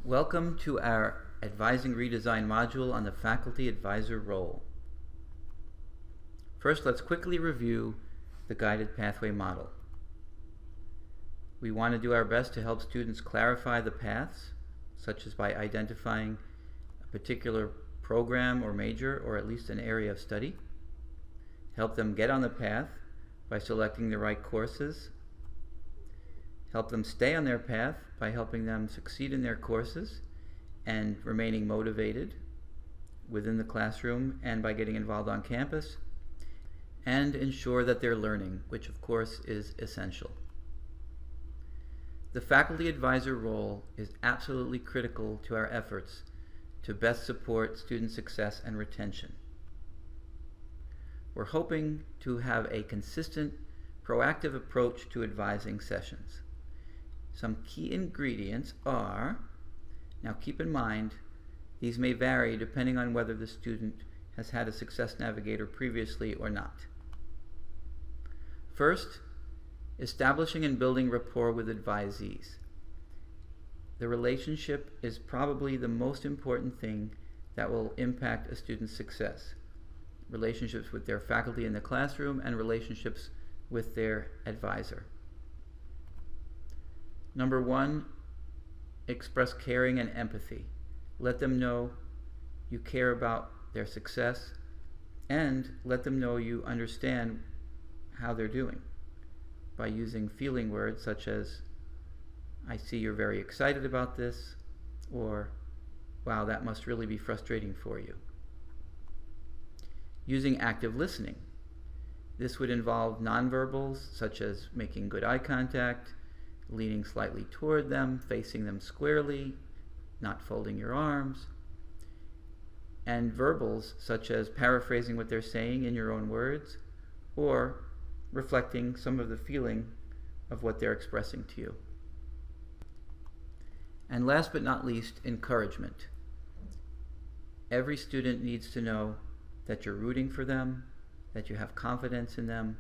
Welcome to our Advising Redesign module on the Faculty Advisor role. First, let's quickly review the guided pathway model. We want to do our best to help students clarify the paths, such as by identifying a particular program or major, or at least an area of study. Help them get on the path by selecting the right courses. Help them stay on their path by helping them succeed in their courses and remaining motivated within the classroom and by getting involved on campus, and ensure that they're learning, which of course is essential. The faculty advisor role is absolutely critical to our efforts to best support student success and retention. We're hoping to have a consistent, proactive approach to advising sessions. Some key ingredients are, now keep in mind, these may vary depending on whether the student has had a Success Navigator previously or not. First, establishing and building rapport with advisees. The relationship is probably the most important thing that will impact a student's success. Relationships with their faculty in the classroom and relationships with their advisor. Number one, express caring and empathy. Let them know you care about their success, and let them know you understand how they're doing by using feeling words such as, I see you're very excited about this, or wow, that must really be frustrating for you. Using active listening. This would involve nonverbals such as making good eye contact, leaning slightly toward them, facing them squarely, not folding your arms, and verbals such as paraphrasing what they're saying in your own words, or reflecting some of the feeling of what they're expressing to you. And last but not least, encouragement. Every student needs to know that you're rooting for them, that you have confidence in them,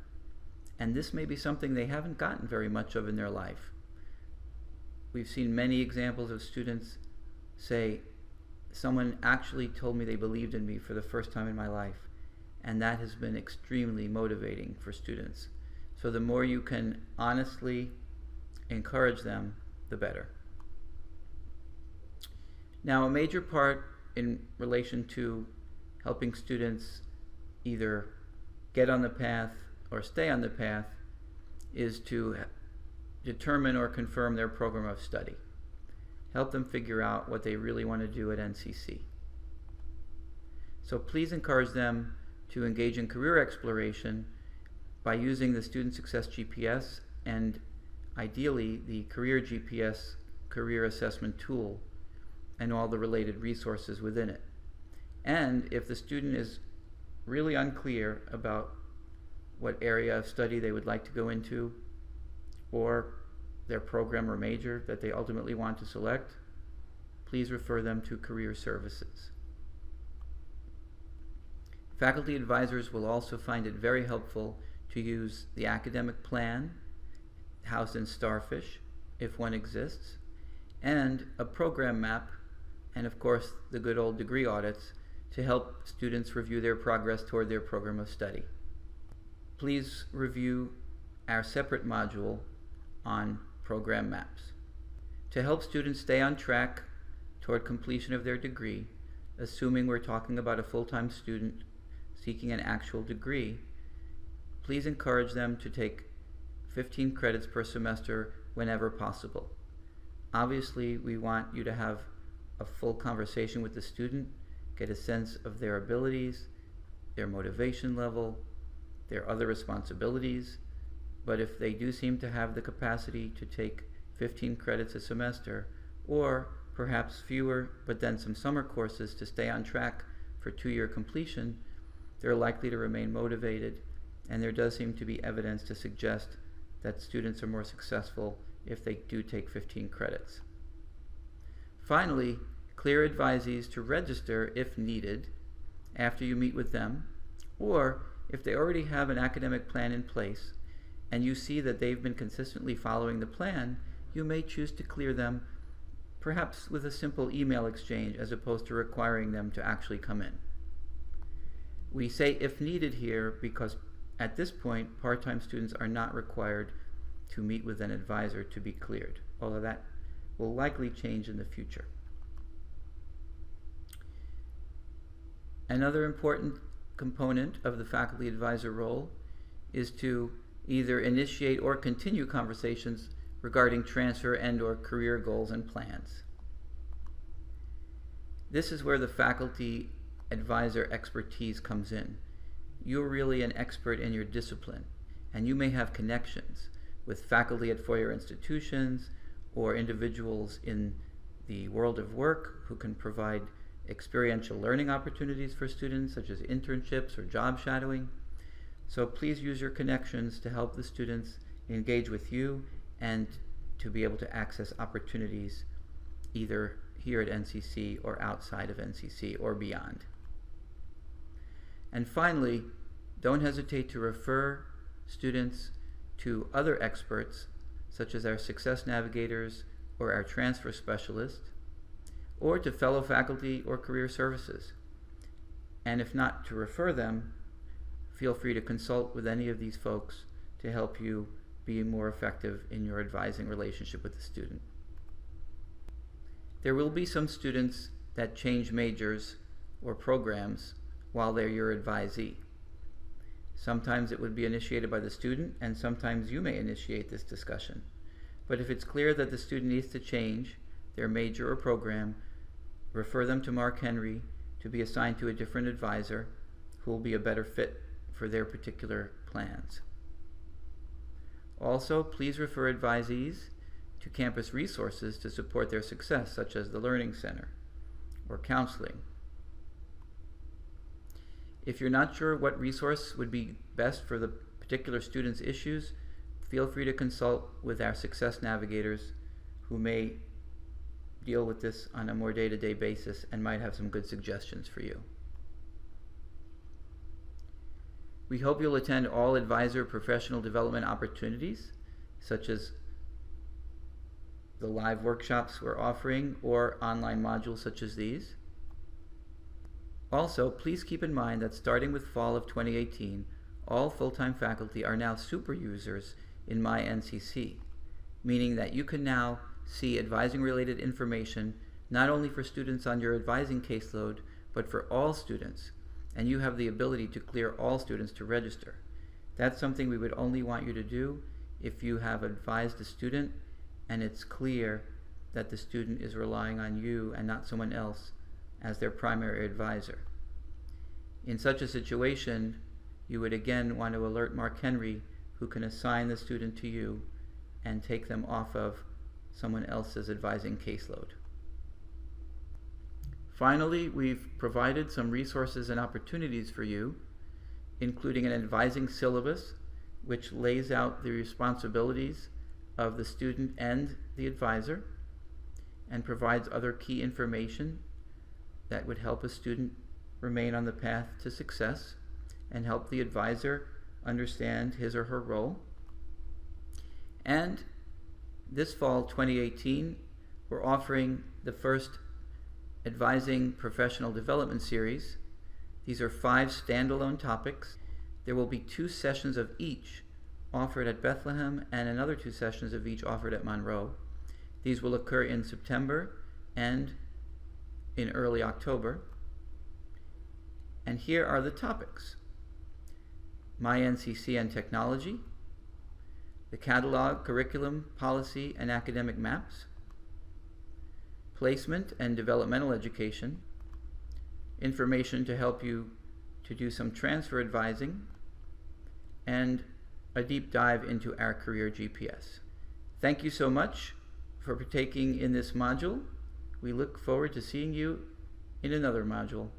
and this may be something they haven't gotten very much of in their life. We've seen many examples of students say, someone actually told me they believed in me for the first time in my life, and that has been extremely motivating for students. So the more you can honestly encourage them, the better. Now, a major part in relation to helping students either get on the path or stay on the path is to determine or confirm their program of study. Help them figure out what they really want to do at NCC. So please encourage them to engage in career exploration by using the Student Success GPS and ideally the Career GPS career assessment tool and all the related resources within it. And if the student is really unclear about what area of study they would like to go into, or their program or major that they ultimately want to select, please refer them to Career Services. Faculty advisors will also find it very helpful to use the academic plan, housed in Starfish, if one exists, and a program map, and of course the good old degree audits to help students review their progress toward their program of study. Please review our separate module on program maps. To help students stay on track toward completion of their degree, assuming we're talking about a full-time student seeking an actual degree, please encourage them to take 15 credits per semester whenever possible. Obviously, we want you to have a full conversation with the student, get a sense of their abilities, their motivation level, their other responsibilities, but if they do seem to have the capacity to take 15 credits a semester, or perhaps fewer, but then some summer courses to stay on track for 2-year completion, they're likely to remain motivated, and there does seem to be evidence to suggest that students are more successful if they do take 15 credits. Finally, clear advisees to register if needed after you meet with them, or if they already have an academic plan in place and you see that they've been consistently following the plan, you may choose to clear them perhaps with a simple email exchange as opposed to requiring them to actually come in. We say if needed here because at this point, part-time students are not required to meet with an advisor to be cleared, although that will likely change in the future. Another important component of the faculty advisor role is to either initiate or continue conversations regarding transfer and/or career goals and plans. This is where the faculty advisor expertise comes in. You're really an expert in your discipline, and you may have connections with faculty at four-year institutions or individuals in the world of work who can provide experiential learning opportunities for students, such as internships or job shadowing. So please use your connections to help the students engage with you and to be able to access opportunities either here at NCC or outside of NCC or beyond. And finally, don't hesitate to refer students to other experts, such as our success navigators or our transfer specialists, or to fellow faculty or career services. And if not to refer them, feel free to consult with any of these folks to help you be more effective in your advising relationship with the student. There will be some students that change majors or programs while they're your advisee. Sometimes it would be initiated by the student, and sometimes you may initiate this discussion. But if it's clear that the student needs to change their major or program, refer them to Mark Henry to be assigned to a different advisor who will be a better fit for their particular plans. Also, please refer advisees to campus resources to support their success, such as the Learning Center or counseling. If you're not sure what resource would be best for the particular student's issues, feel free to consult with our success navigators who may deal with this on a more day-to-day basis and might have some good suggestions for you. We hope you'll attend all advisor professional development opportunities, such as the live workshops we're offering or online modules such as these. Also, please keep in mind that starting with fall of 2018, all full-time faculty are now super users in My NCC, meaning that you can now see advising-related information not only for students on your advising caseload, but for all students, and you have the ability to clear all students to register. That's something we would only want you to do if you have advised a student and it's clear that the student is relying on you and not someone else as their primary advisor. In such a situation, you would again want to alert Mark Henry, who can assign the student to you and take them off of someone else's advising caseload. Finally, we've provided some resources and opportunities for you, including an advising syllabus, which lays out the responsibilities of the student and the advisor, and provides other key information that would help a student remain on the path to success and help the advisor understand his or her role. And this fall 2018, we're offering the first Advising Professional Development Series. These are 5 standalone topics. There will be 2 sessions of each offered at Bethlehem and another 2 sessions of each offered at Monroe. These will occur in September and in early October. And here are the topics: My NCC and Technology, the Catalog, Curriculum, Policy, and Academic Maps, Placement and Developmental Education, information to help you to do some transfer advising, and a deep dive into our career GPS. Thank you so much for partaking in this module. We look forward to seeing you in another module.